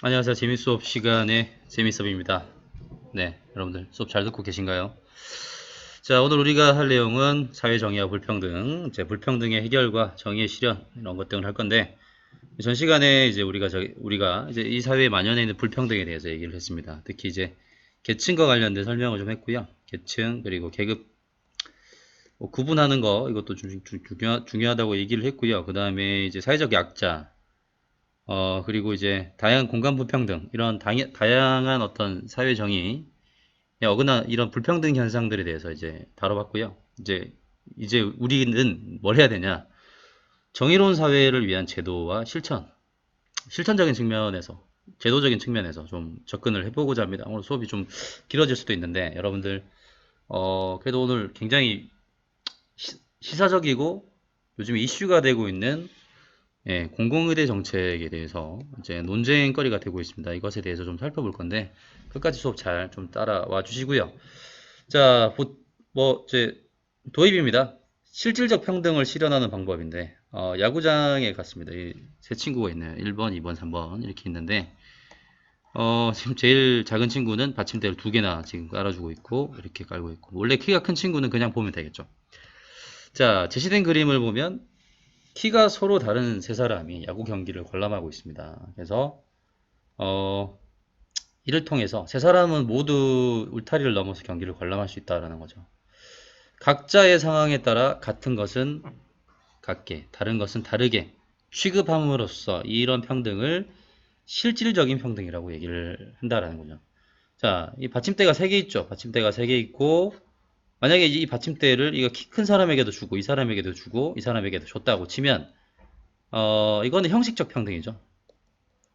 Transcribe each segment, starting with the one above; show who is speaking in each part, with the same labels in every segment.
Speaker 1: 안녕하세요. 재미수업 시간의 재미수업입니다. 네, 여러분들 수업 잘 듣고 계신가요? 자, 오늘 우리가 할 내용은 사회정의와 불평등, 이제 불평등의 해결과 정의의 실현 이런 것 등을 할 건데 전 시간에 이제 우리가 이제 이 사회에 만연해 있는 불평등에 대해서 얘기를 했습니다. 특히 이제 계층과 관련된 설명을 좀 했고요. 계층 그리고 계급 뭐 구분하는 거 이것도 좀 중요하다고 얘기를 했고요. 그 다음에 이제 사회적 약자 그리고 이제 다양한 공간 불평등, 이런 다양한 어떤 사회 정의에 어긋나 이런 불평등 현상들에 대해서 이제 다뤄봤고요. 이제 우리는 뭘 해야 되냐? 정의로운 사회를 위한 제도와 실천적인 측면에서, 제도적인 측면에서 좀 접근을 해보고자 합니다. 오늘 수업이 좀 길어질 수도 있는데, 여러분들, 그래도 오늘 굉장히 시사적이고 요즘 이슈가 되고 있는 공공의대 정책에 대해서 이제 논쟁거리가 되고 있습니다. 이것에 대해서 좀 살펴볼 건데 끝까지 수업 잘 좀 따라와 주시고요. 자, 이제 도입입니다. 실질적 평등을 실현하는 방법인데 야구장에 갔습니다. 세 친구가 있네요. 1번, 2번, 3번 이렇게 있는데 지금 제일 작은 친구는 받침대를 두 개나 지금 깔아주고 있고 이렇게 깔고 있고 원래 키가 큰 친구는 그냥 보면 되겠죠. 자, 제시된 그림을 보면 키가 서로 다른 세 사람이 야구 경기를 관람하고 있습니다. 그래서 어, 이를 통해서 세 사람은 모두 울타리를 넘어서 경기를 관람할 수 있다라는 거죠. 각자의 상황에 따라 같은 것은 같게, 다른 것은 다르게 취급함으로써 이런 평등을 실질적인 평등이라고 얘기를 한다라는 거죠. 자, 이 받침대가 세 개 있죠. 받침대가 세 개 있고 만약에 이 받침대를 이거 키 큰 사람에게도 주고 이 사람에게도 주고 이 사람에게도 줬다고 치면 이거는 형식적 평등이죠.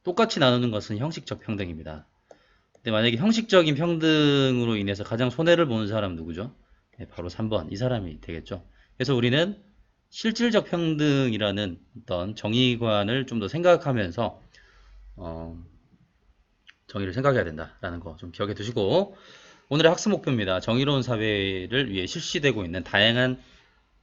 Speaker 1: 똑같이 나누는 것은 형식적 평등입니다. 근데 만약에 형식적인 평등으로 인해서 가장 손해를 보는 사람은 누구죠? 네, 바로 3번. 이 사람이 되겠죠. 그래서 우리는 실질적 평등이라는 어떤 정의관을 좀 더 생각하면서 어, 정의를 생각해야 된다라는 거 좀 기억해 두시고 오늘의 학습 목표입니다. 정의로운 사회를 위해 실시되고 있는 다양한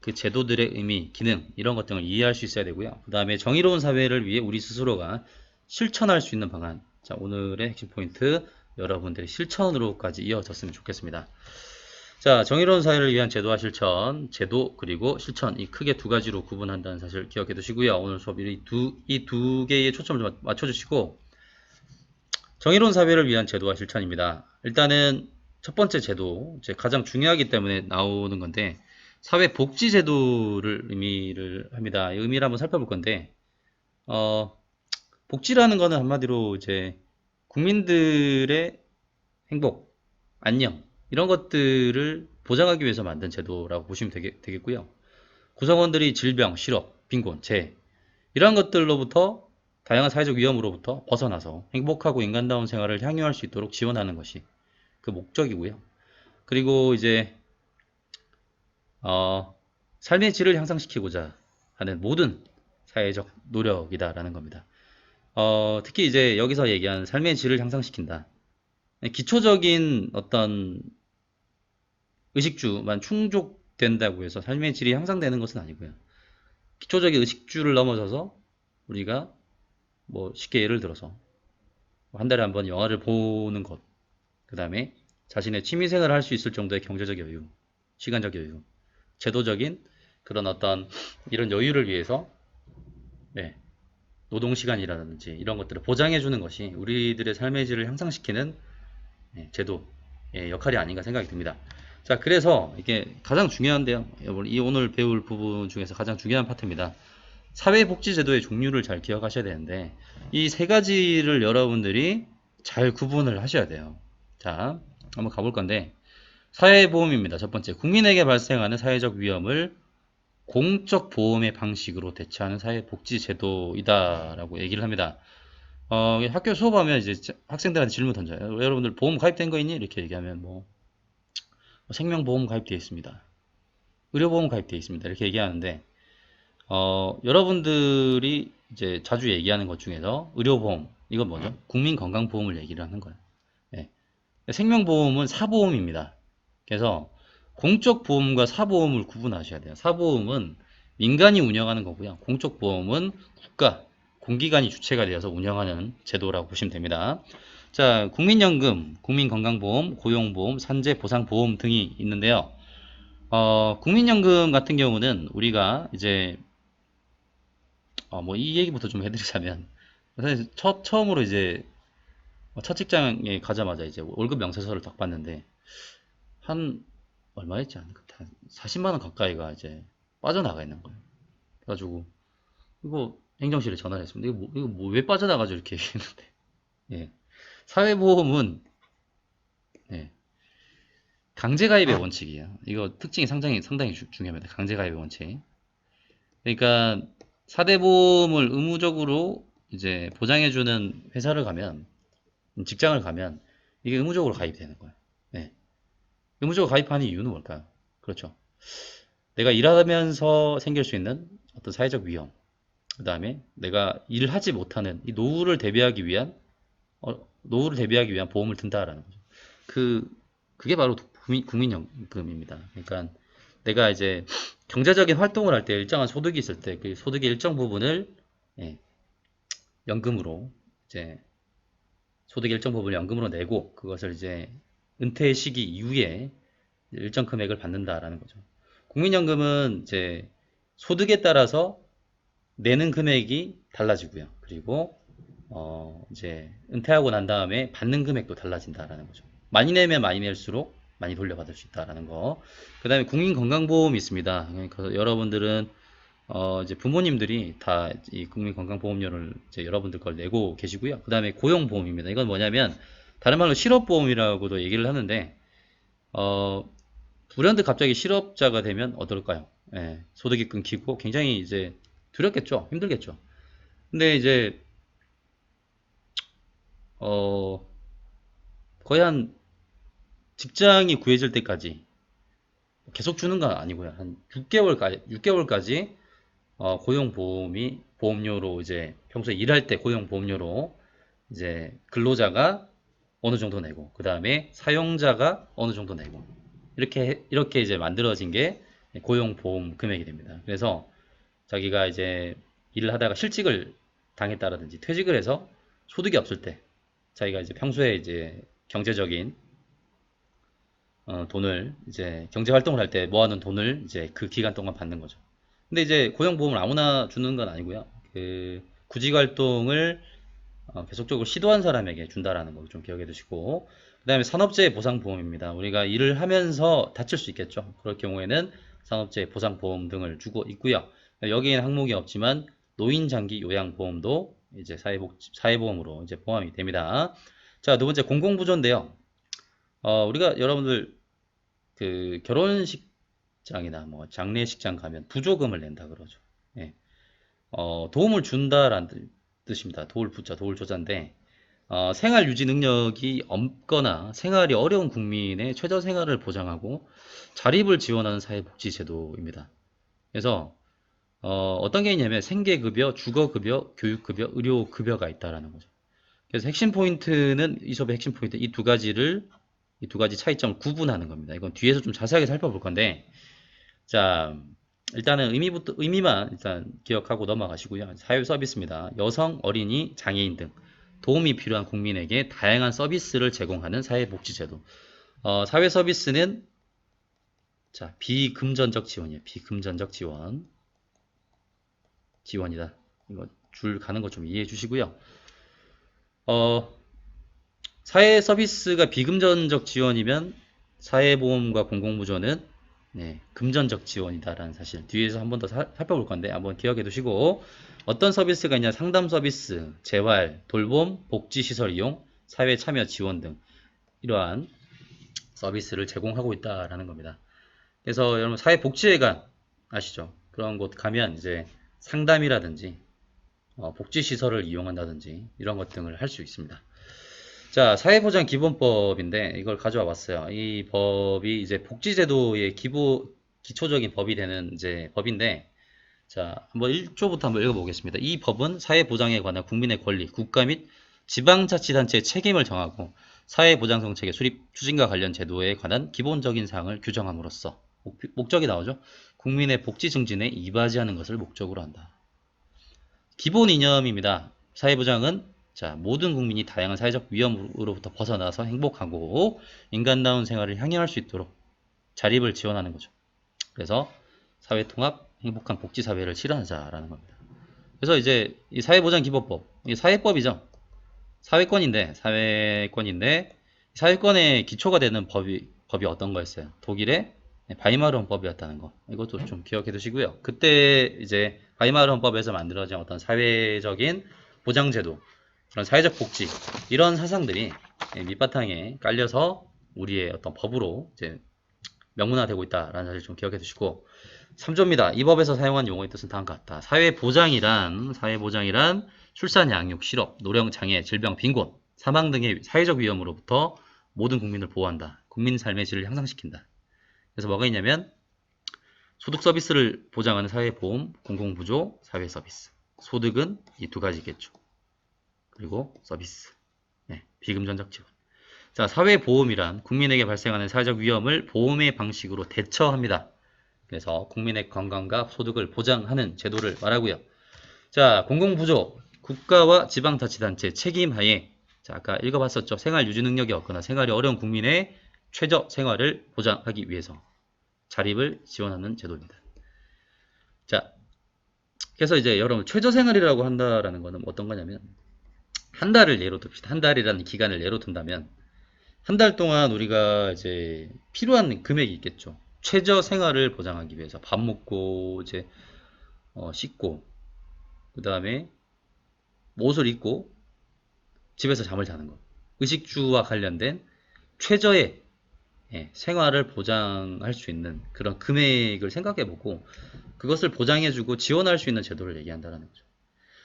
Speaker 1: 그 제도들의 의미, 기능 이런 것들을 이해할 수 있어야 되고요. 그 다음에 정의로운 사회를 위해 우리 스스로가 실천할 수 있는 방안. 자, 오늘의 핵심 포인트 여러분들의 실천으로까지 이어졌으면 좋겠습니다. 자, 정의로운 사회를 위한 제도와 실천, 제도 그리고 실천 이 크게 두 가지로 구분한다는 사실 기억해 두시고요. 오늘 수업 이 두 개의 초점을 좀 맞춰주시고 정의로운 사회를 위한 제도와 실천입니다. 일단은 첫 번째 제도, 이제 가장 중요하기 때문에 나오는 건데 사회복지제도를 의미를 합니다. 이 의미를 한번 살펴볼 건데 어, 복지라는 거는 한마디로 이제 국민들의 행복, 안녕 이런 것들을 보장하기 위해서 만든 제도라고 보시면 되겠고요. 구성원들이 질병, 실업, 빈곤, 재해 이러한 것들로부터 다양한 사회적 위험으로부터 벗어나서 행복하고 인간다운 생활을 향유할 수 있도록 지원하는 것이 그 목적이고요. 그리고 이제 어, 삶의 질을 향상시키고자 하는 모든 사회적 노력이다라는 겁니다. 특히 이제 여기서 얘기하는 삶의 질을 향상시킨다. 기초적인 어떤 의식주만 충족된다고 해서 삶의 질이 향상되는 것은 아니고요. 기초적인 의식주를 넘어서서 우리가 뭐 쉽게 예를 들어서 한 달에 한 번 영화를 보는 것, 그 다음에 자신의 취미생활을 할 수 있을 정도의 경제적 여유, 시간적 여유, 제도적인 그런 어떤 이런 여유를 위해서 네, 노동시간이라든지 이런 것들을 보장해주는 것이 우리들의 삶의 질을 향상시키는 제도의 역할이 아닌가 생각이 듭니다. 자, 그래서 이게 가장 중요한데요. 이 오늘 배울 부분 중에서 가장 중요한 파트입니다. 사회복지제도의 종류를 잘 기억하셔야 되는데 이 세 가지를 여러분들이 잘 구분을 하셔야 돼요. 자, 한번 가볼 건데 사회보험입니다. 첫 번째, 국민에게 발생하는 사회적 위험을 공적 보험의 방식으로 대체하는 사회복지제도이다라고 얘기를 합니다. 학교 수업하면 이제 학생들한테 질문 던져요. 여러분들 보험 가입된 거 있니? 이렇게 얘기하면 뭐 생명보험 가입되어 있습니다. 의료보험 가입되어 있습니다. 이렇게 얘기하는데 여러분들이 이제 자주 얘기하는 것 중에서 의료보험 이건 뭐죠? 국민건강보험을 얘기를 하는 거예요. 네. 생명보험은 사보험입니다. 그래서 공적 보험과 사보험을 구분하셔야 돼요. 사보험은 민간이 운영하는 거고요. 공적 보험은 국가, 공기관이 주체가 되어서 운영하는 제도라고 보시면 됩니다. 자, 국민연금, 국민건강보험, 고용보험, 산재보상보험 등이 있는데요. 국민연금 같은 경우는 우리가 이제 뭐 이 얘기부터 좀 해드리자면 사실 처음으로 이제 첫 직장에 가자마자 이제 월급 명세서를 딱 봤는데 한 얼마였지 않을까? 한 40만 원 가까이가 이제 빠져나가 있는 거예요. 그래가지고 이거 행정실에 전화를 했습니다. 이거 왜 빠져나가죠? 이렇게 얘기했는데 예. 사회보험은 예. 강제가입의 원칙이에요. 이거 특징이 상당히 중요합니다. 강제가입의 원칙. 그러니까 사대보험을 의무적으로 이제 보장해주는 회사를 가면 직장을 가면 이게 의무적으로 가입되는 거예요. 네. 의무적으로 가입하는 이유는 뭘까요? 그렇죠. 내가 일하면서 생길 수 있는 어떤 사회적 위험, 그 다음에 내가 일을 하지 못하는 이 노후를 대비하기 위한 보험을 든다라는 거죠. 그게 바로 국민연금입니다. 그러니까 내가 이제 경제적인 활동을 할 때 일정한 소득이 있을 때 그 소득의 일정 부분을 예, 연금으로 이제 소득의 일정 부분을 연금으로 내고 그것을 이제 은퇴 시기 이후에 일정 금액을 받는다라는 거죠. 국민연금은 이제 소득에 따라서 내는 금액이 달라지고요. 그리고 이제 은퇴하고 난 다음에 받는 금액도 달라진다라는 거죠. 많이 내면 많이 낼수록 많이 돌려받을 수 있다라는 거. 그 다음에 국민건강보험이 있습니다. 그러니까 여러분들은 이제 부모님들이 다 이 국민건강보험료를 이제 여러분들 걸 내고 계시고요. 그 다음에 고용보험입니다. 이건 뭐냐면 다른 말로 실업보험이라고도 얘기를 하는데 불현듯 갑자기 실업자가 되면 어떨까요? 예, 소득이 끊기고 굉장히 이제 두렵겠죠. 힘들겠죠. 근데 이제 어, 거의 한 직장이 구해질 때까지 계속 주는 건 아니고요. 한 6개월까지 보험료로 이제 평소에 일할 때 고용보험료로 이제 근로자가 어느 정도 내고 그 다음에 사용자가 어느 정도 내고 이렇게 이제 만들어진 게 고용보험 금액이 됩니다. 그래서 자기가 이제 일을 하다가 실직을 당했다라든지 퇴직을 해서 소득이 없을 때 자기가 이제 평소에 이제 경제적인 돈을 이제 경제 활동을 할 때 모아놓은 돈을 이제 그 기간 동안 받는 거죠. 근데 이제 고용보험을 아무나 주는 건 아니고요. 그 구직 활동을 계속적으로 시도한 사람에게 준다라는 거 좀 기억해 두시고, 그 다음에 산업재해 보상보험입니다. 우리가 일을 하면서 다칠 수 있겠죠. 그럴 경우에는 산업재해 보상보험 등을 주고 있고요. 여기에는 항목이 없지만 노인장기 요양보험도 이제 사회보험으로 이제 포함이 됩니다. 자, 두 번째 공공부조인데요. 우리가 여러분들 그 결혼식장이나 뭐 장례식장 가면 부조금을 낸다 그러죠. 예. 도움을 준다라는 뜻입니다. 도울 부자, 도울 조자인데 생활 유지 능력이 없거나 생활이 어려운 국민의 최저 생활을 보장하고 자립을 지원하는 사회복지제도입니다. 그래서 어떤 게 있냐면 생계급여, 주거급여, 교육급여, 의료급여가 있다라는 거죠. 그래서 핵심 포인트는 이 수업의 핵심 포인트 이 두 가지 차이점을 구분하는 겁니다. 이건 뒤에서 좀 자세하게 살펴볼 건데 자, 일단은 의미만 일단 기억하고 넘어가시고요. 사회 서비스입니다. 여성, 어린이, 장애인 등 도움이 필요한 국민에게 다양한 서비스를 제공하는 사회복지제도. 사회 서비스는 자, 비금전적 지원이에요. 비금전적 지원이다. 이거 줄 가는 거 좀 이해해 주시고요. 사회 서비스가 비금전적 지원이면 사회보험과 공공부조는 네, 금전적 지원이다라는 사실 뒤에서 한 번 더 살펴볼 건데 한번 기억해 두시고 어떤 서비스가 있냐 상담 서비스, 재활, 돌봄, 복지시설 이용, 사회 참여 지원 등 이러한 서비스를 제공하고 있다라는 겁니다. 그래서 여러분 사회복지회관 아시죠? 그런 곳 가면 이제 상담이라든지 복지시설을 이용한다든지 이런 것 등을 할 수 있습니다. 자, 사회보장기본법인데 이걸 가져와 봤어요. 이 법이 이제 복지제도의 기초적인 법이 되는 이제 법인데 자, 한번 1조부터 한번 읽어보겠습니다. 이 법은 사회보장에 관한 국민의 권리, 국가 및 지방자치단체의 책임을 정하고 사회보장 정책의 수립, 추진과 관련 제도에 관한 기본적인 사항을 규정함으로써 목적이 나오죠. 국민의 복지 증진에 이바지하는 것을 목적으로 한다. 기본 이념입니다. 사회보장은 자, 모든 국민이 다양한 사회적 위험으로부터 벗어나서 행복하고 인간다운 생활을 향유할 수 있도록 자립을 지원하는 거죠. 그래서 사회통합, 행복한 복지사회를 실현하자라는 겁니다. 그래서 이제 이 사회보장기본법, 이 사회법이죠. 사회권인데 사회권의 기초가 되는 법이 어떤 거였어요? 독일의 바이마르 헌법이었다는 거. 이것도 좀 기억해 두시고요. 그때 이제 바이마르 헌법에서 만들어진 어떤 사회적인 보장제도, 그런 사회적 복지, 이런 사상들이 밑바탕에 깔려서 우리의 어떤 법으로 이제 명문화되고 있다라는 사실 좀 기억해 두시고, 3조입니다. 이 법에서 사용한 용어의 뜻은 다음과 같다. 사회보장이란 출산, 양육, 실업, 노령, 장애, 질병, 빈곤, 사망 등의 사회적 위험으로부터 모든 국민을 보호한다. 국민 삶의 질을 향상시킨다. 그래서 뭐가 있냐면 소득 서비스를 보장하는 사회보험, 공공부조, 사회서비스. 소득은 이 두 가지겠죠. 그리고 서비스, 비금전적 지원. 자, 사회보험이란 국민에게 발생하는 사회적 위험을 보험의 방식으로 대처합니다. 그래서 국민의 건강과 소득을 보장하는 제도를 말하고요. 자, 공공부조, 국가와 지방자치단체 책임하에, 자, 아까 읽어봤었죠. 생활 유지 능력이 없거나 생활이 어려운 국민의 최저 생활을 보장하기 위해서 자립을 지원하는 제도입니다. 자, 그래서 이제 여러분 최저 생활이라고 한다라는 거는 어떤 거냐면 한 달을 예로 듭시다. 한 달이라는 기간을 예로 든다면 한 달 동안 우리가 이제 필요한 금액이 있겠죠. 최저 생활을 보장하기 위해서 밥 먹고 이제 씻고 그 다음에 옷을 입고 집에서 잠을 자는 것, 의식주와 관련된 최저의 생활을 보장할 수 있는 그런 금액을 생각해보고 그것을 보장해주고 지원할 수 있는 제도를 얘기한다는 거죠.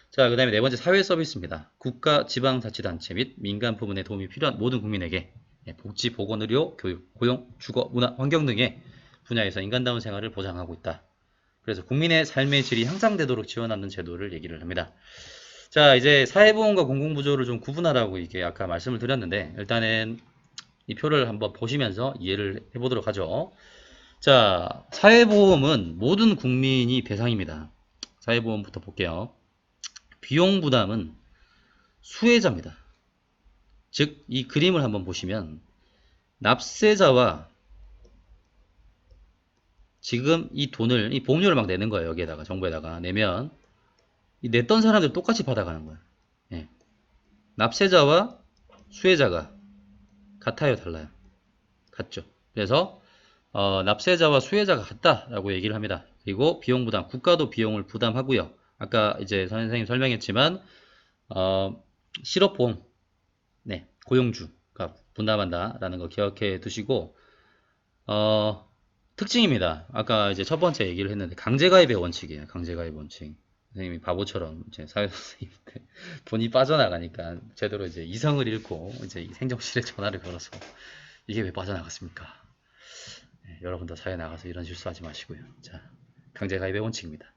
Speaker 1: 자, 그 다음에 네 번째 사회 서비스입니다. 국가, 지방자치단체 및 민간 부문의 도움이 필요한 모든 국민에게 복지, 보건, 의료, 교육, 고용, 주거, 문화, 환경 등의 분야에서 인간다운 생활을 보장하고 있다. 그래서 국민의 삶의 질이 향상되도록 지원하는 제도를 얘기를 합니다. 자, 이제 사회보험과 공공부조를 좀 구분하라고 이게 아까 말씀을 드렸는데 일단은 이 표를 한번 보시면서 이해를 해보도록 하죠. 자, 사회보험은 모든 국민이 대상입니다. 사회보험부터 볼게요. 비용 부담은 수혜자입니다. 즉, 이 그림을 한번 보시면 납세자와 지금 이 돈을, 이 보험료를 막 내는 거예요. 여기에다가, 정부에다가 내면 이 냈던 사람들 똑같이 받아가는 거예요. 예. 납세자와 수혜자가 같아요, 달라요? 같죠. 그래서 납세자와 수혜자가 같다라고 얘기를 합니다. 그리고 비용 부담, 국가도 비용을 부담하고요. 아까 이제 선생님 설명했지만 실업보험, 고용주가 분담한다라는 거 기억해 두시고 특징입니다. 아까 이제 첫 번째 얘기를 했는데 강제가입의 원칙이에요. 강제가입 원칙. 선생님이 바보처럼 이제 사회 선생님한테 돈이 빠져나가니까 제대로 이제 이성을 잃고 이제 행정실에 전화를 걸어서 이게 왜 빠져나갔습니까? 여러분도 사회 나가서 이런 실수하지 마시고요. 자, 강제가입의 원칙입니다.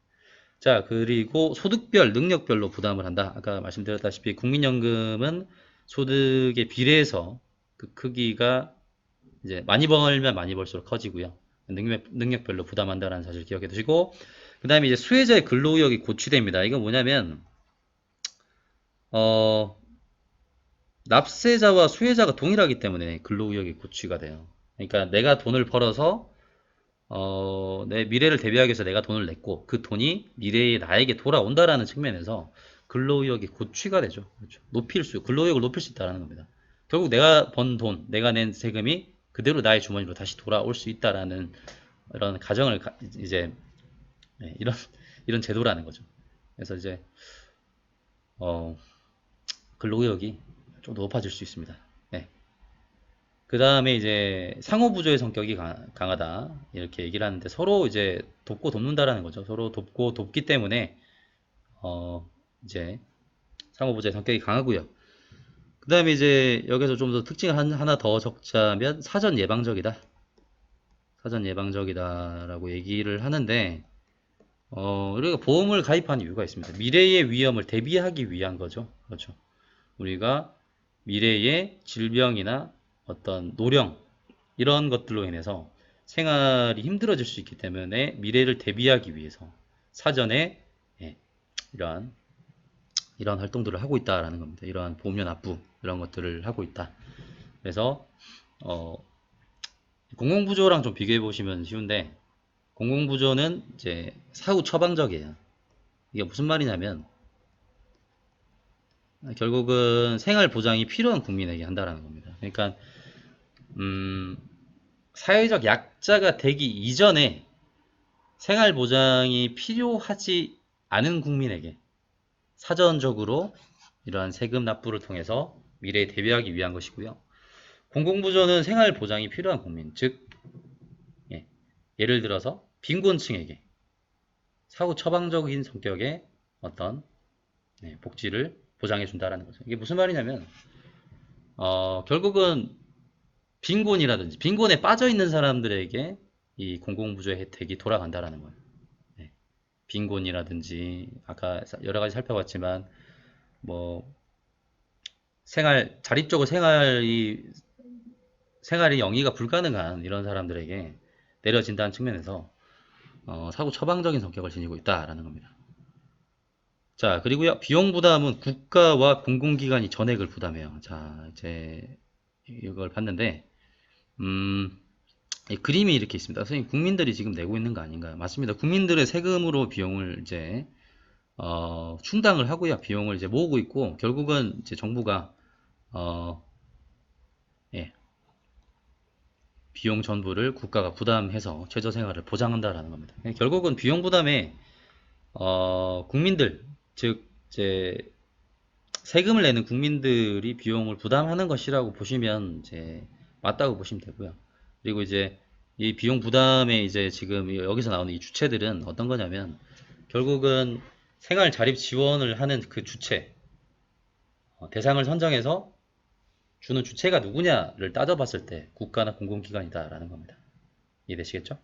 Speaker 1: 자, 그리고 소득별, 능력별로 부담을 한다. 아까 말씀드렸다시피 국민연금은 소득에 비례해서 그 크기가 이제 많이 벌면 많이 벌수록 커지고요. 능력별로 부담한다는 사실 기억해 두시고, 그 다음에 이제 수혜자의 근로의욕이 고취됩니다. 이건 뭐냐면, 납세자와 수혜자가 동일하기 때문에 근로의욕이 고취가 돼요. 그러니까 내가 돈을 벌어서 내 미래를 대비하기 위해서 내가 돈을 냈고 그 돈이 미래에 나에게 돌아온다라는 측면에서 근로의욕이 고취가 되죠. 그렇죠. 근로의욕을 높일 수 있다는 겁니다. 결국 내가 번 돈, 내가 낸 세금이 그대로 나의 주머니로 다시 돌아올 수 있다라는 이런 가정을 이제 이런 제도라는 거죠. 그래서 이제 근로의욕이 좀 높아질 수 있습니다. 네. 그 다음에 이제 상호부조의 성격이 강하다 이렇게 얘기를 하는데 서로 이제 돕고 돕는다라는 거죠. 서로 돕고 돕기 때문에 이제 상호부조의 성격이 강하고요. 그 다음에 이제 여기서 좀 더 특징을 하나 더 적자면 사전 예방적이다. 사전 예방적이다라고 얘기를 하는데 우리가 보험을 가입한 이유가 있습니다. 미래의 위험을 대비하기 위한 거죠. 그렇죠. 우리가 미래의 질병이나 어떤 노령 이런 것들로 인해서 생활이 힘들어질 수 있기 때문에 미래를 대비하기 위해서 사전에 이러한 이런 활동들을 하고 있다라는 겁니다. 이러한 보험료 납부 이런 것들을 하고 있다. 그래서 공공부조랑 좀 비교해 보시면 쉬운데, 공공부조는 이제 사후 처방적이에요. 이게 무슨 말이냐면 결국은 생활 보장이 필요한 국민에게 한다라는 겁니다. 그러니까 사회적 약자가 되기 이전에 생활 보장이 필요하지 않은 국민에게 사전적으로 이러한 세금 납부를 통해서 미래에 대비하기 위한 것이고요. 공공부조는 생활 보장이 필요한 국민, 즉 예를 들어서 빈곤층에게 사후 처방적인 성격의 어떤 복지를 보장해 준다라는 거죠. 이게 무슨 말이냐면 결국은 빈곤이라든지 빈곤에 빠져 있는 사람들에게 이 공공부조의 혜택이 돌아간다라는 거예요. 빈곤이라든지 아까 여러 가지 살펴봤지만 뭐 자립적으로 생활이 영위가 불가능한 이런 사람들에게 내려진다는 측면에서 사후 처방적인 성격을 지니고 있다라는 겁니다. 자, 그리고요, 비용 부담은 국가와 공공기관이 전액을 부담해요. 자, 이제 이걸 봤는데, 이 그림이 이렇게 있습니다. 선생님, 국민들이 지금 내고 있는 거 아닌가요? 맞습니다. 국민들의 세금으로 비용을 이제 충당을 하고요, 비용을 이제 모으고 있고, 결국은 이제 정부가 예, 비용 전부를 국가가 부담해서 최저생활을 보장한다라는 겁니다. 결국은 비용 부담에 국민들, 즉 이제 세금을 내는 국민들이 비용을 부담하는 것이라고 보시면 이제 맞다고 보시면 되고요. 그리고 이제 이 비용 부담에 이제 지금 여기서 나오는 이 주체들은 어떤 거냐면 결국은 생활 자립 지원을 하는 그 주체, 대상을 선정해서 주는 주체가 누구냐를 따져봤을 때 국가나 공공기관이다라는 겁니다. 이해되시겠죠?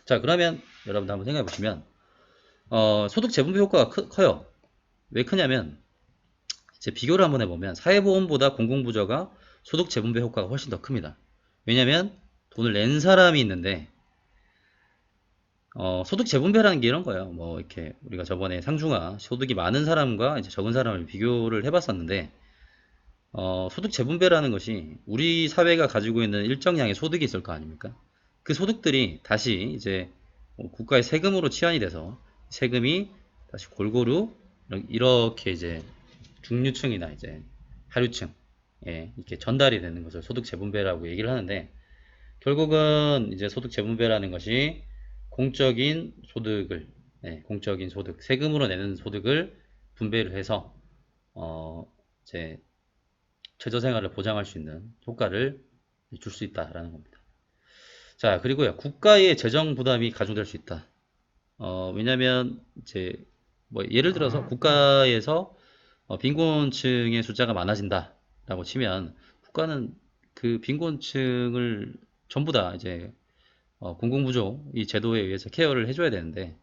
Speaker 1: 자, 그러면 여러분들 한번 생각해 보시면 소득 재분배 효과가 커요. 왜 크냐면 이제 비교를 한번 해보면 사회보험보다 공공부조가 소득 재분배 효과가 훨씬 더 큽니다. 왜냐면 돈을 낸 사람이 있는데 소득 재분배라는 게 이런 거예요. 뭐 이렇게 우리가 저번에 상중하 소득이 많은 사람과 이제 적은 사람을 비교를 해봤었는데 소득 재분배라는 것이 우리 사회가 가지고 있는 일정량의 소득이 있을 거 아닙니까? 그 소득들이 다시 이제 국가의 세금으로 치환이 돼서 세금이 다시 골고루 이렇게 이제 중류층이나 이제 하류층 이렇게 전달이 되는 것을 소득 재분배라고 얘기를 하는데 결국은 이제 소득 재분배라는 것이 공적인 소득을 공적인 소득 세금으로 내는 소득을 분배를 해서 이제 최저생활을 보장할 수 있는 효과를 줄 수 있다라는 겁니다. 자, 그리고요, 국가의 재정 부담이 가중될 수 있다. 왜냐면 이제 뭐 예를 들어서 국가에서 빈곤층의 숫자가 많아진다라고 치면 국가는 그 빈곤층을 전부 다 이제 공공부조 이 제도에 의해서 케어를 해줘야 되는데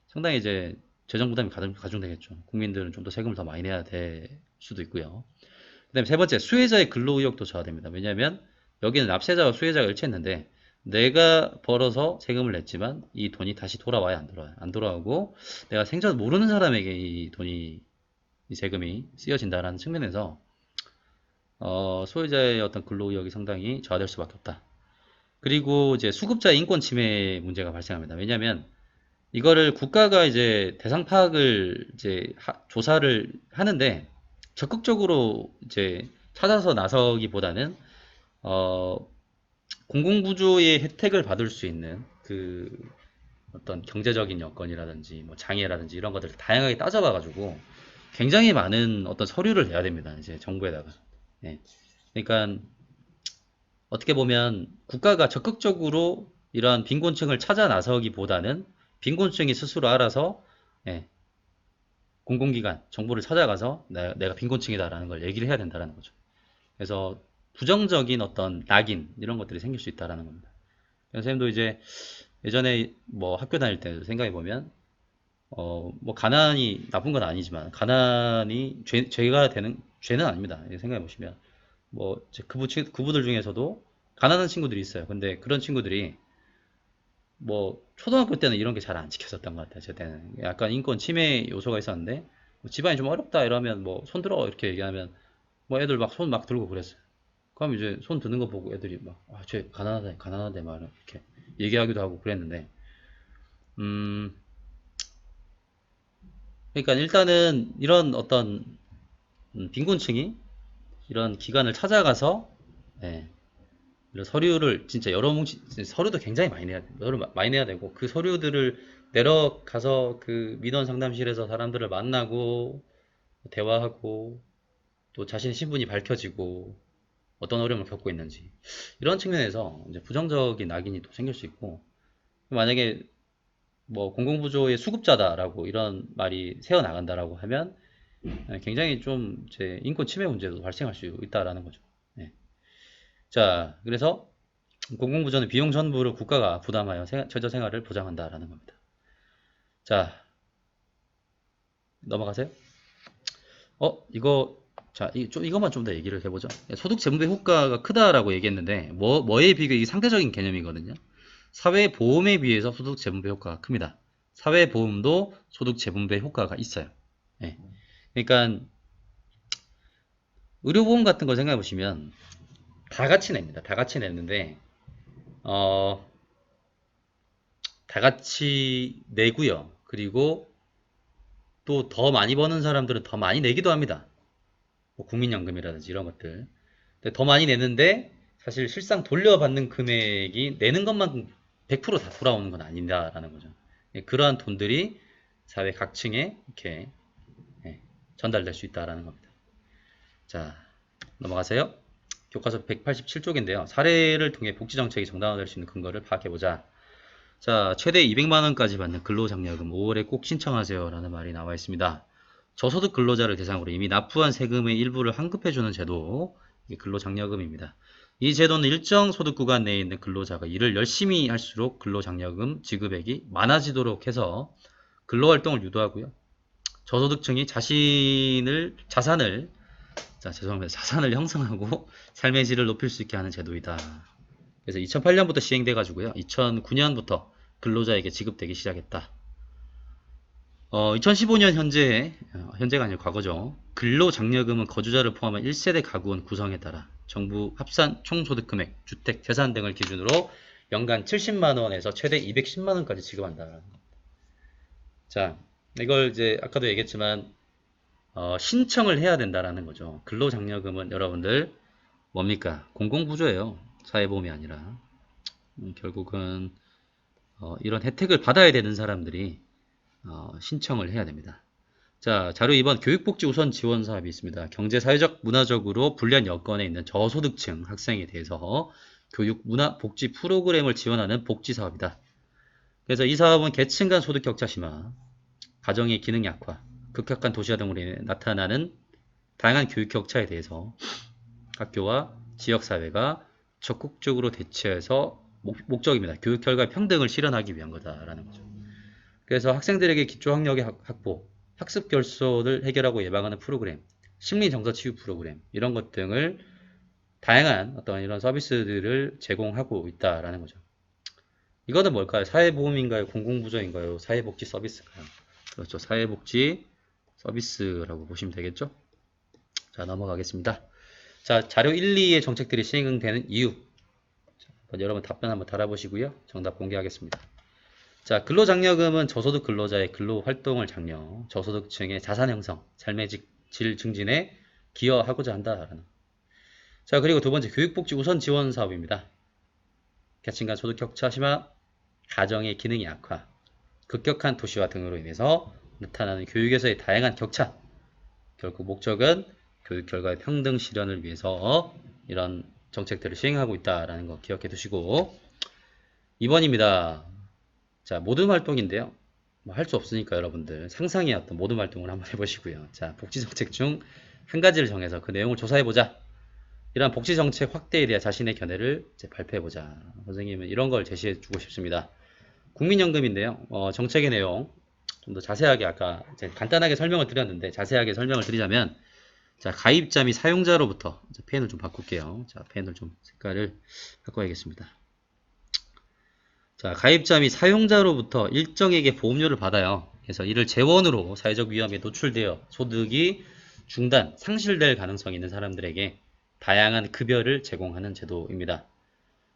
Speaker 1: 상당히 이제 재정 부담이 가중되겠죠. 국민들은 좀 더 세금을 더 많이 내야 될 수도 있고요. 그다음에 세 번째, 수혜자의 근로 의욕도 저하됩니다. 왜냐하면 여기는 납세자와 수혜자가 일치했는데 내가 벌어서 세금을 냈지만 이 돈이 다시 돌아와야 안 돌아와요. 안 돌아오고 내가 생전 모르는 사람에게 이 세금이 쓰여진다라는 측면에서 소유자의 어떤 근로 의욕이 상당히 저하될 수밖에 없다. 그리고 이제 수급자 인권 침해 문제가 발생합니다. 왜냐하면 이거를 국가가 이제 대상 파악을 이제 조사를 하는데 적극적으로 이제 찾아서 나서기보다는 어, 공공구조의 혜택을 받을 수 있는 그 어떤 경제적인 여건이라든지 뭐 장애라든지 이런 것들을 다양하게 따져봐가지고 굉장히 많은 어떤 서류를 내야 됩니다. 이제 정부에다가. 예. 그러니까 어떻게 보면 국가가 적극적으로 이러한 빈곤층을 찾아 나서기보다는 빈곤층이 스스로 알아서 예, 공공기관, 정부를 찾아가서 내가 빈곤층이다라는 걸 얘기를 해야 된다는 거죠. 그래서 부정적인 어떤 낙인 이런 것들이 생길 수 있다라는 겁니다. 선생님도 이제 예전에 뭐 학교 다닐 때 생각해 보면 뭐 가난이 나쁜 건 아니지만 가난이 죄가 되는 죄는 아닙니다. 생각해 보시면 뭐 그분들 중에서도 가난한 친구들이 있어요. 근데 그런 친구들이 뭐 초등학교 때는 이런 게 잘 안 지켜졌던 것 같아요. 제 때는 약간 인권 침해 요소가 있었는데 집안이 좀 어렵다 이러면 뭐 손 들어 이렇게 얘기하면 뭐 애들 막 손 막 들고 그랬어요. 그럼 이제 손 드는 거 보고 애들이 막, 아, 쟤 가난하다, 가난하대, 막 이렇게 얘기하기도 하고 그랬는데, 음, 그러니까 일단은 이런 어떤 빈곤층이 이런 기관을 찾아가서, 예, 이런 서류를 진짜 여러 뭉치, 서류도 굉장히 많이 내야 돼. 서류 많이 내야 되고, 그 서류들을 내려가서 그 민원 상담실에서 사람들을 만나고, 대화하고, 또 자신의 신분이 밝혀지고, 어떤 어려움을 겪고 있는지. 이런 측면에서 이제 부정적인 낙인이 또 생길 수 있고, 만약에 뭐 공공부조의 수급자다라고 이런 말이 새어나간다라고 하면 굉장히 좀 이제 인권 침해 문제도 발생할 수 있다라는 거죠. 네. 자, 그래서 공공부조는 비용 전부를 국가가 부담하여 최저 생활을 보장한다라는 겁니다. 자, 넘어가세요. 이거 자, 이것만 좀 더 얘기를 해보죠. 소득 재분배 효과가 크다라고 얘기했는데 뭐에 비교 이게 상대적인 개념이거든요. 사회보험에 비해서 소득 재분배 효과가 큽니다. 사회보험도 소득 재분배 효과가 있어요. 예. 그러니까 의료보험 같은 걸 생각해 보시면 다 같이 냅니다. 다 같이 냈는데 어, 다 같이 내고요. 그리고 또 더 많이 버는 사람들은 더 많이 내기도 합니다. 뭐 국민연금이라든지 이런 것들. 근데 더 많이 내는데 사실 실상 돌려받는 금액이 내는 것만 100%다 돌아오는 건 아닌다라는 거죠. 예, 그러한 돈들이 사회 각층에 이렇게 예, 전달될 수 있다라는 겁니다. 자, 넘어가세요. 교과서 187쪽인데요. 사례를 통해 복지정책이 정당화될 수 있는 근거를 파악해보자. 자, 최대 200만원까지 받는 근로장려금 5월에 꼭 신청하세요 라는 말이 나와 있습니다. 저소득 근로자를 대상으로 이미 납부한 세금의 일부를 환급해주는 제도, 근로장려금입니다. 이 제도는 일정 소득 구간 내에 있는 근로자가 일을 열심히 할수록 근로장려금 지급액이 많아지도록 해서 근로활동을 유도하고요. 저소득층이 자산을 형성하고 삶의 질을 높일 수 있게 하는 제도이다. 그래서 2008년부터 시행돼 가지고요. 2009년부터 근로자에게 지급되기 시작했다. 2015년 현재가 아니고 과거죠. 근로장려금은 거주자를 포함한 1세대 가구원 구성에 따라 정부 합산 총소득금액, 주택, 재산 등을 기준으로 연간 70만 원에서 최대 210만 원까지 지급한다. 자, 이걸 이제 아까도 얘기했지만 신청을 해야 된다라는 거죠. 근로장려금은 여러분들 뭡니까? 공공부조예요. 사회보험이 아니라. 결국은 이런 혜택을 받아야 되는 사람들이 신청을 해야 됩니다. 자, 자료 2번 교육복지 우선 지원 사업이 있습니다. 경제, 사회적, 문화적으로 불리한 여건에 있는 저소득층 학생에 대해서 교육, 문화, 복지 프로그램을 지원하는 복지 사업이다. 그래서 이 사업은 계층 간 소득 격차 심화, 가정의 기능 약화, 급격한 도시화 등으로 인해 나타나는 다양한 교육 격차에 대해서 학교와 지역사회가 적극적으로 대처해서 목적입니다. 교육 결과 평등을 실현하기 위한 거다라는 거죠. 그래서 학생들에게 기초학력의 확보, 학습 결손을 해결하고 예방하는 프로그램, 심리정서 치유 프로그램 이런 것 등을 다양한 어떤 이런 서비스들을 제공하고 있다라는 거죠. 이거는 뭘까요? 사회보험인가요? 공공부조인가요? 사회복지 서비스인가요? 그렇죠. 사회복지 서비스라고 보시면 되겠죠? 자, 넘어가겠습니다. 자, 자료 1, 2의 정책들이 시행되는 이유. 여러분 답변 한번 달아보시고요. 정답 공개하겠습니다. 자, 근로장려금은 저소득 근로자의 근로활동을 장려, 저소득층의 자산 형성, 삶의 질 증진에 기여하고자 한다라는. 자, 그리고 두 번째 교육복지 우선 지원 사업입니다. 계층 간 소득 격차 심화, 가정의 기능 약화, 급격한 도시화 등으로 인해서 나타나는 교육에서의 다양한 격차. 결국 목적은 교육 결과의 평등 실현을 위해서 이런 정책들을 시행하고 있다라는 거 기억해 두시고 2번입니다. 자, 모든 활동인데요. 뭐 할 수 없으니까 여러분들 상상의 어떤 모든 활동을 한번 해보시고요. 자, 복지정책 중 한 가지를 정해서 그 내용을 조사해보자. 이러한 복지정책 확대에 대한 자신의 견해를 발표해보자. 선생님은 이런 걸 제시해주고 싶습니다. 국민연금인데요. 정책의 내용 좀 더 자세하게 아까 간단하게 설명을 드렸는데 자세하게 설명을 드리자면 자, 가입자 및 사용자로부터 펜을 좀 바꿀게요. 자, 펜을 좀 색깔을 바꿔야겠습니다. 자, 가입자 및 사용자로부터 일정에게 보험료를 받아요. 그래서 이를 재원으로 사회적 위험에 노출되어 소득이 중단, 상실될 가능성이 있는 사람들에게 다양한 급여를 제공하는 제도입니다.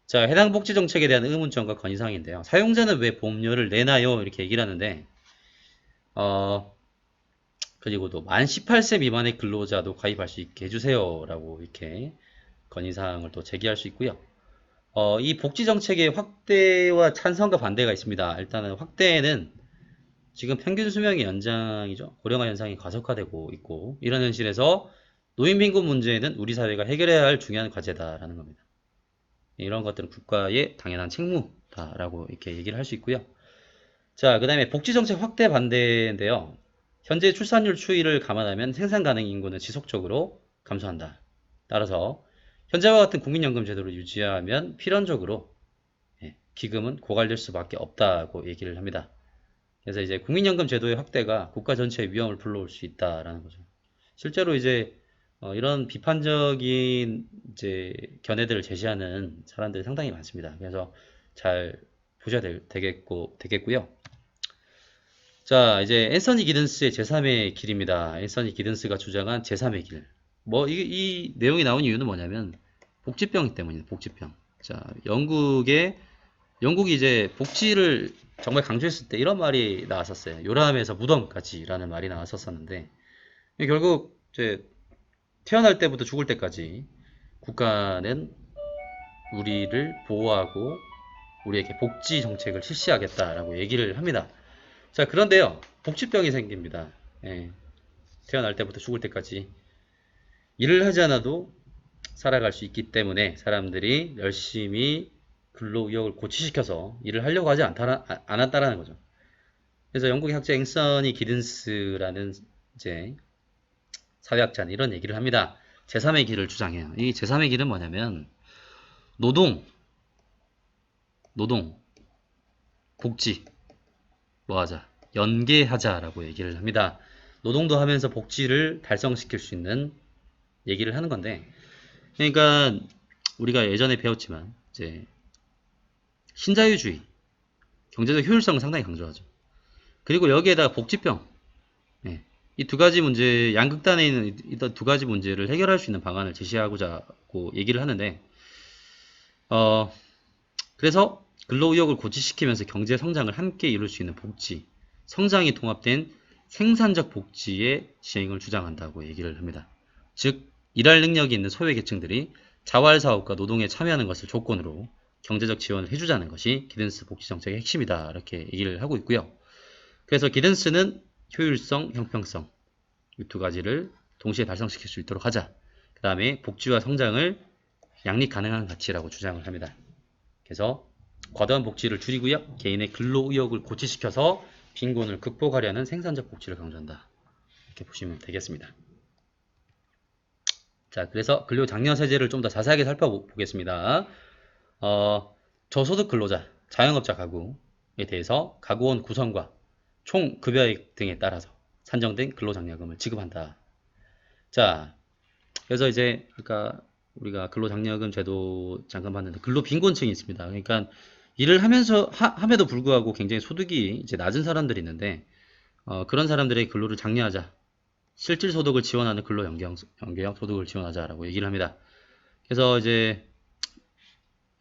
Speaker 1: 자, 해당 복지 정책에 대한 의문점과 건의사항인데요. 사용자는 왜 보험료를 내나요? 이렇게 얘기를 하는데, 그리고 또 만 18세 미만의 근로자도 가입할 수 있게 해주세요. 라고 이렇게 건의사항을 또 제기할 수 있고요. 이 복지 정책의 확대와 찬성과 반대가 있습니다. 일단은 확대는 지금 평균 수명의 연장이죠. 고령화 현상이 가속화되고 있고, 이런 현실에서 노인 빈곤 문제는 우리 사회가 해결해야 할 중요한 과제다라는 겁니다. 이런 것들은 국가의 당연한 책무다라고 이렇게 얘기를 할 수 있고요. 자, 그 다음에 복지정책 확대 반대인데요. 현재 출산율 추이를 감안하면 생산 가능 인구는 지속적으로 감소한다. 따라서 현재와 같은 국민연금 제도를 유지하면 필연적으로 기금은 고갈될 수밖에 없다고 얘기를 합니다. 그래서 이제 국민연금 제도의 확대가 국가 전체의 위험을 불러올 수 있다라는 거죠. 실제로 이제 이런 비판적인 이제 견해들을 제시하는 사람들이 상당히 많습니다. 그래서 잘 보셔야 되겠고요. 자, 이제 앤서니 기든스의 제3의 길입니다. 앤서니 기든스가 주장한 제3의 길. 이 내용이 나온 이유는 뭐냐면 복지병 때문이에요. 복지병. 자, 영국이 이제 복지를 정말 강조했을 때 이런 말이 나왔었어요. 요람에서 무덤까지라는 말이 나왔었는데 결국 이제 태어날 때부터 죽을 때까지 국가는 우리를 보호하고 우리에게 복지 정책을 실시하겠다라고 얘기를 합니다. 자, 그런데요, 복지병이 생깁니다. 예, 태어날 때부터 죽을 때까지 일을 하지 않아도 살아갈 수 있기 때문에 사람들이 열심히 근로의욕을 고취시켜서 일을 하려고 하지 않았다라는 거죠. 그래서 영국의 학자 앵서니 기든스라는 이제 사회학자는 이런 얘기를 합니다. 제3의 길을 주장해요. 이 제3의 길은 뭐냐면 노동, 복지, 뭐하자, 연계하자라고 얘기를 합니다. 노동도 하면서 복지를 달성시킬 수 있는 얘기를 하는 건데, 그러니까 우리가 예전에 배웠지만 이제 신자유주의, 경제적 효율성을 상당히 강조하죠. 그리고 여기에다가 복지병, 이 두 가지 문제, 양극단에 있는 이 두 가지 문제를 해결할 수 있는 방안을 제시하고자 얘기를 하는데, 그래서 근로의욕을 고취시키면서 경제 성장을 함께 이룰 수 있는 복지, 성장이 통합된 생산적 복지의 시행을 주장한다고 얘기를 합니다. 즉, 일할 능력이 있는 소외계층들이 자활사업과 노동에 참여하는 것을 조건으로 경제적 지원을 해주자는 것이 기든스 복지정책의 핵심이다. 이렇게 얘기를 하고 있고요. 그래서 기든스는 효율성, 형평성 이 두 가지를 동시에 달성시킬 수 있도록 하자. 그 다음에 복지와 성장을 양립 가능한 가치라고 주장을 합니다. 그래서 과도한 복지를 줄이고요. 개인의 근로의욕을 고취시켜서 빈곤을 극복하려는 생산적 복지를 강조한다. 이렇게 보시면 되겠습니다. 자, 그래서 근로장려세제를 좀 더 자세하게 살펴보겠습니다. 저소득 근로자, 자영업자 가구에 대해서 가구원 구성과 총 급여액 등에 따라서 산정된 근로장려금을 지급한다. 자, 그래서 이제 그러니까 우리가 근로장려금 제도 잠깐 봤는데 근로빈곤층이 있습니다. 그러니까 일을 함에도 불구하고 굉장히 소득이 이제 낮은 사람들이 있는데 그런 사람들의 근로를 장려하자. 실질 소득을 지원하는 근로 연계형 소득을 지원하자라고 얘기를 합니다. 그래서 이제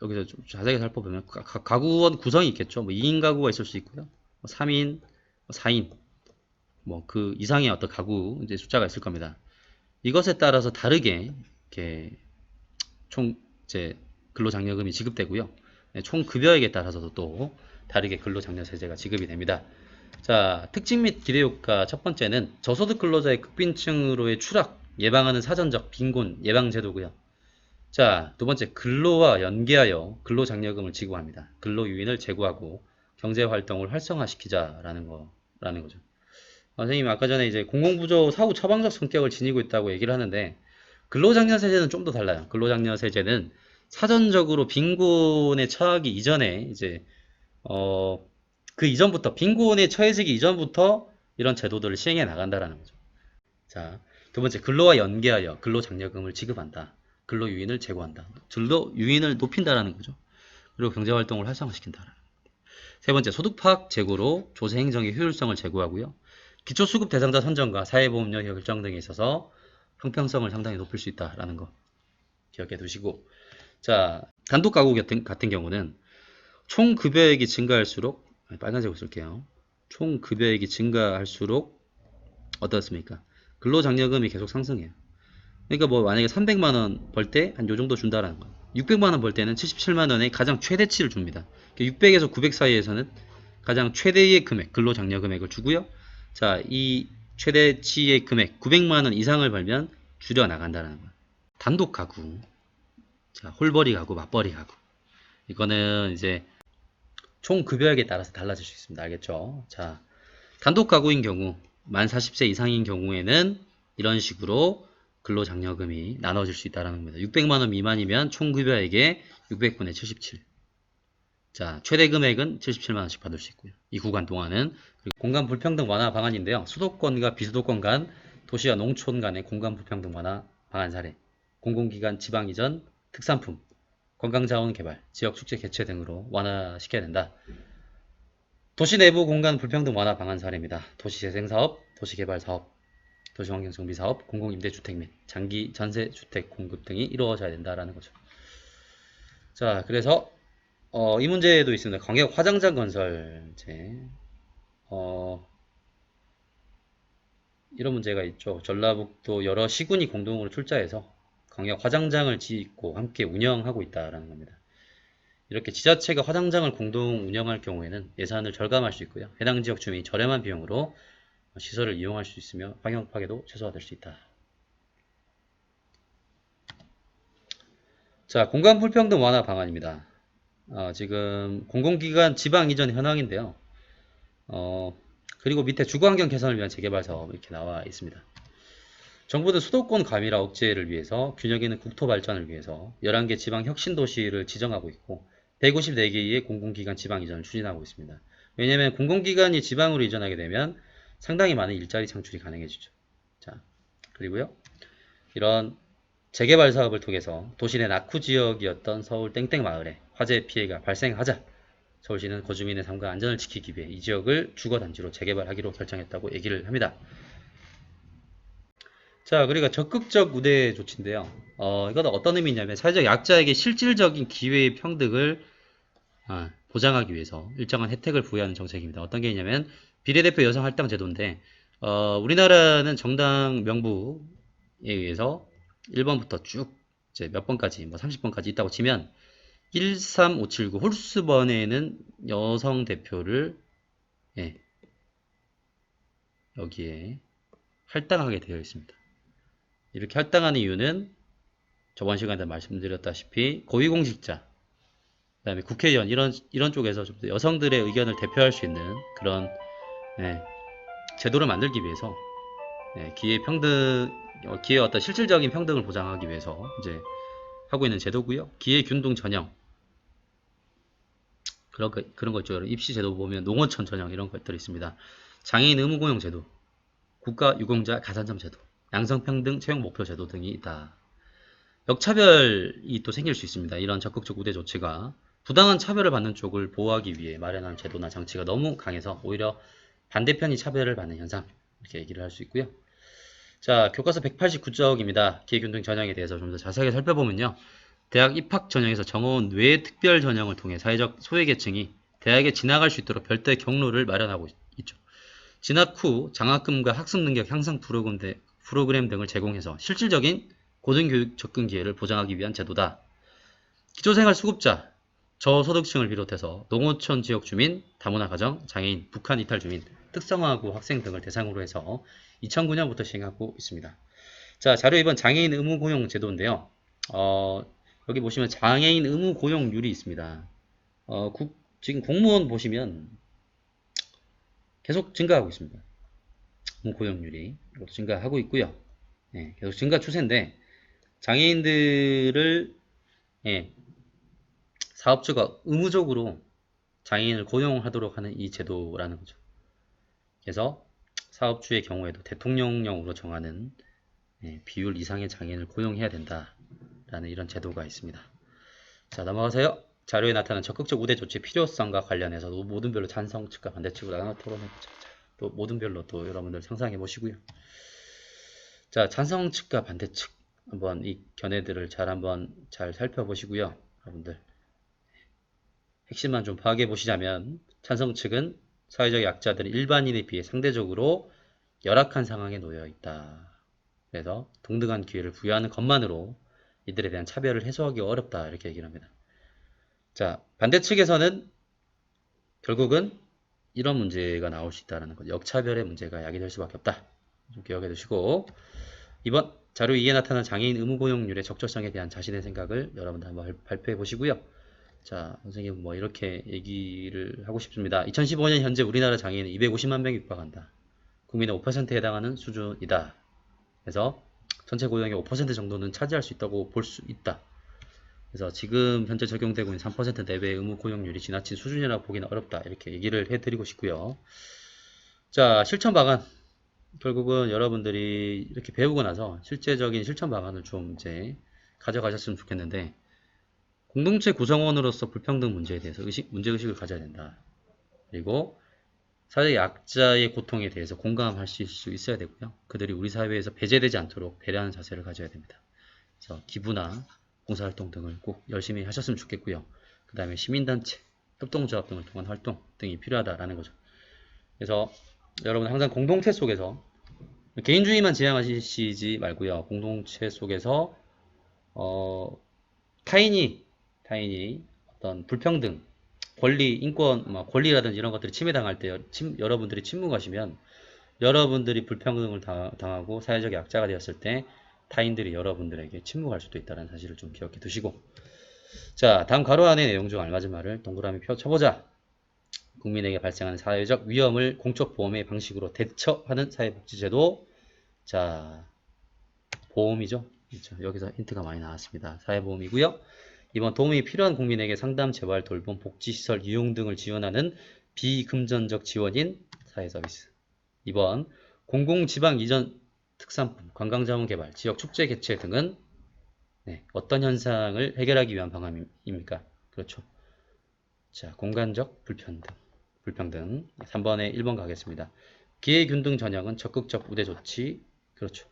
Speaker 1: 여기서 좀 자세하게 살펴보면 가구원 구성이 있겠죠. 뭐 2인 가구가 있을 수 있고요. 3인, 4인 뭐 그 이상의 어떤 가구 이제 숫자가 있을 겁니다. 이것에 따라서 다르게 이렇게 총 이제 근로장려금이 지급되고요. 총 급여액에 따라서도 또 다르게 근로장려세제가 지급이 됩니다. 자, 특징 및 기대효과 첫 번째는 저소득 근로자의 극빈층으로의 추락 예방하는 사전적 빈곤 예방 제도고요. 자, 두 번째 근로와 연계하여 근로장려금을 지급합니다. 근로유인을 제고하고 경제활동을 활성화시키자라는 거죠. 선생님 아까 전에 이제 공공부조 사후 처방적 성격을 지니고 있다고 얘기를 하는데 근로장려세제는 좀 더 달라요. 근로장려세제는 사전적으로 빈곤에 처하기 이전에 이제 그 이전부터 빈곤에 처해지기 이전부터 이런 제도들을 시행해 나간다라는 거죠. 자, 두 번째 근로와 연계하여 근로장려금을 지급한다. 근로유인을 제고한다. 근로유인을 높인다라는 거죠. 그리고 경제활동을 활성화시킨다. 세 번째, 소득 파악 제고로 조세 행정의 효율성을 제고하고요. 기초수급 대상자 선정과 사회보험료 결정 등에 있어서 형평성을 상당히 높일 수 있다라는 거 기억해 두시고, 자, 단독 가구 같은 경우는 총 급여액이 증가할수록, 빨간색으로 쓸게요. 총 급여액이 증가할수록 어떻습니까? 근로장려금이 계속 상승해요. 그러니까 뭐 만약에 300만 원 벌 때 한 요 정도 준다라는 거예요. 600만 원 벌 때는 77만 원의 가장 최대치를 줍니다. 600에서 900 사이에서는 가장 최대의 금액, 근로장려 금액을 주고요. 자, 이 최대치의 금액 900만 원 이상을 벌면 줄여 나간다는 거예요. 단독 가구, 자, 홀벌이 가구, 맞벌이 가구. 이거는 이제 총 급여액에 따라서 달라질 수 있습니다. 알겠죠? 자, 단독 가구인 경우, 만 40세 이상인 경우에는 이런 식으로 근로장려금이 나눠질 수 있다는 겁니다. 600만원 미만이면 총 급여액의 600분의 77. 자, 최대 금액은 77만원씩 받을 수 있고요. 이 구간 동안은. 그리고 공간 불평등 완화 방안인데요. 수도권과 비수도권 간, 도시와 농촌 간의 공간 불평등 완화 방안 사례, 공공기관 지방 이전, 특산품, 관광자원 개발, 지역 축제 개최 등으로 완화시켜야 된다. 도시 내부 공간 불평등 완화 방안 사례입니다. 도시재생사업, 도시개발사업, 도시환경정비사업, 공공임대주택 및 장기 전세주택 공급 등이 이루어져야 된다라는 거죠. 자, 그래서 이 문제도 있습니다. 광역 화장장 건설제, 이런 문제가 있죠. 전라북도 여러 시군이 공동으로 출자해서 광역 화장장을 짓고 함께 운영하고 있다라는 겁니다. 이렇게 지자체가 화장장을 공동 운영할 경우에는 예산을 절감할 수 있고요. 해당 지역 주민이 저렴한 비용으로 시설을 이용할 수 있으며 환경 파괴도 최소화될 수 있다. 자, 공간 불평등 완화 방안입니다. 지금 공공기관 지방 이전 현황인데요. 그리고 밑에 주거환경 개선을 위한 재개발 사업 이렇게 나와 있습니다. 정부는 수도권 과밀화 억제를 위해서 균형 있는 국토 발전을 위해서 11개 지방 혁신도시를 지정하고 있고 154개의 공공기관 지방 이전을 추진하고 있습니다. 왜냐하면 공공기관이 지방으로 이전하게 되면 상당히 많은 일자리 창출이 가능해지죠. 자, 그리고요. 이런 재개발 사업을 통해서 도시 내 낙후 지역이었던 서울 땡땡 마을에 화재 피해가 발생하자 서울시는 거주민의 삶과 안전을 지키기 위해 이 지역을 주거단지로 재개발하기로 결정했다고 얘기를 합니다. 자, 그리고 적극적 우대 조치인데요. 이건 어떤 의미냐면 사회적 약자에게 실질적인 기회의 평등을 보장하기 위해서 일정한 혜택을 부여하는 정책입니다. 어떤 게 있냐면 비례대표 여성 할당 제도인데 우리나라는 정당 명부에 의해서 1번부터 쭉 이제 몇 번까지 뭐 30번까지 있다고 치면 13579 홀수번에는 여성 대표를 여기에 할당하게 되어 있습니다. 이렇게 할당하는 이유는 저번 시간에 말씀드렸다시피 고위공직자, 그 다음에 국회의원 이런 쪽에서 좀 더 여성들의 의견을 대표할 수 있는 그런 제도를 만들기 위해서 기회 평등, 기회의 어떤 실질적인 평등을 보장하기 위해서 이제 하고 있는 제도고요. 기회 균등 전형 그런 거 있죠. 입시 제도 보면 농어촌 전형 이런 것들이 있습니다. 장애인 의무 고용 제도, 국가 유공자 가산점 제도, 양성평등 채용 목표 제도 등이 있다. 역차별이 또 생길 수 있습니다. 이런 적극적 우대 조치가 부당한 차별을 받는 쪽을 보호하기 위해 마련한 제도나 장치가 너무 강해서 오히려 반대편이 차별을 받는 현상 이렇게 얘기를 할 수 있고요. 자, 교과서 189쪽입니다. 기회균등 전형에 대해서 좀 더 자세하게 살펴보면요. 대학 입학 전형에서 정원 외 특별 전형을 통해 사회적 소외계층이 대학에 진학할 수 있도록 별도의 경로를 마련하고 있죠. 진학 후 장학금과 학습 능력 향상 프로그램 등을 제공해서 실질적인 고등교육 접근 기회를 보장하기 위한 제도다. 기초생활 수급자, 저소득층을 비롯해서 농어촌 지역 주민, 다문화 가정, 장애인, 북한 이탈 주민, 특성화고 학생 등을 대상으로 해서 2009년부터 시행하고 있습니다. 자, 자료 2번 장애인 의무 고용 제도인데요. 여기 보시면 장애인 의무 고용률이 있습니다. 지금 공무원 보시면 계속 증가하고 있습니다. 의무 고용률이 이것도 증가하고 있고요. 계속 증가 추세인데 장애인들을 사업주가 의무적으로 장애인을 고용하도록 하는 이 제도라는 거죠. 그래서 사업주의 경우에도 대통령령으로 정하는 비율 이상의 장애인을 고용해야 된다라는 이런 제도가 있습니다. 자, 넘어가세요. 자료에 나타난 적극적 우대 조치 필요성과 관련해서 모든 별로 찬성 측과 반대 측으로 나눠 토론해보자. 또 모든 별로 또 여러분들 상상해 보시고요. 자, 찬성 측과 반대 측 한번 이 견해들을 한번 잘 살펴보시고요. 여러분들 핵심만 좀 파악해 보시자면 찬성 측은 사회적 약자들은 일반인에 비해 상대적으로 열악한 상황에 놓여 있다. 그래서 동등한 기회를 부여하는 것만으로 이들에 대한 차별을 해소하기 어렵다. 이렇게 얘기를 합니다. 자, 반대측에서는 결국은 이런 문제가 나올 수 있다는 것. 역차별의 문제가 야기될 수밖에 없다. 좀 기억해 두시고 2번 자료 2에 나타난 장애인 의무 고용률의 적절성에 대한 자신의 생각을 여러분들 한번 발표해 보시고요. 자, 선생님 뭐 이렇게 얘기를 하고 싶습니다. 2015년 현재 우리나라 장애인은 250만 명이 육박한다. 국민의 5%에 해당하는 수준이다. 그래서 전체 고용의 5% 정도는 차지할 수 있다고 볼 수 있다. 그래서 지금 현재 적용되고 있는 3% 내외의 의무 고용률이 지나친 수준이라고 보기는 어렵다. 이렇게 얘기를 해드리고 싶고요. 자, 실천 방안. 결국은 여러분들이 이렇게 배우고 나서 실제적인 실천 방안을 좀 이제 가져가셨으면 좋겠는데, 공동체 구성원으로서 불평등 문제에 대해서 문제의식을 가져야 된다. 그리고 사회 약자의 고통에 대해서 공감하실 수 있어야 되고요. 그들이 우리 사회에서 배제되지 않도록 배려하는 자세를 가져야 됩니다. 그래서 기부나 봉사활동 등을 꼭 열심히 하셨으면 좋겠고요. 그 다음에 시민단체, 협동조합 등을 통한 활동 등이 필요하다라는 거죠. 그래서 여러분 항상 공동체 속에서 개인주의만 지향하시지 말고요. 공동체 속에서 타인이 어떤 불평등, 권리, 인권, 권리라든지 이런 것들이 침해당할 때 여러분들이 침묵하시면 여러분들이 불평등을 당하고 사회적 약자가 되었을 때 타인들이 여러분들에게 침묵할 수도 있다는 사실을 좀 기억해 두시고, 자, 다음 가로 안의 내용 중 알맞은 말을 동그라미 펴 쳐보자. 국민에게 발생하는 사회적 위험을 공적보험의 방식으로 대처하는 사회복지제도. 자, 보험이죠. 그렇죠. 여기서 힌트가 많이 나왔습니다. 사회보험이고요. 이번 도움이 필요한 국민에게 상담, 재활, 돌봄, 복지시설 이용 등을 지원하는 비금전적 지원인 사회서비스. 2번 공공지방 이전 특산품, 관광자원 개발, 지역 축제 개최 등은 어떤 현상을 해결하기 위한 방안입니까? 그렇죠. 자, 공간적 불평등. 3번에 1번 가겠습니다. 기회균등 전형은 적극적 우대 조치. 그렇죠.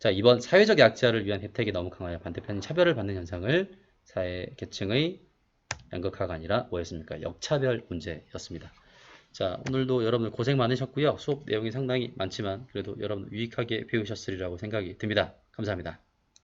Speaker 1: 자, 2번 사회적 약자를 위한 혜택이 너무 강하여 반대편이 차별을 받는 현상을 사회 계층의 양극화가 아니라 뭐였습니까? 역차별 문제였습니다. 자, 오늘도 여러분들 고생 많으셨고요. 수업 내용이 상당히 많지만 그래도 여러분 유익하게 배우셨으리라고 생각이 듭니다. 감사합니다.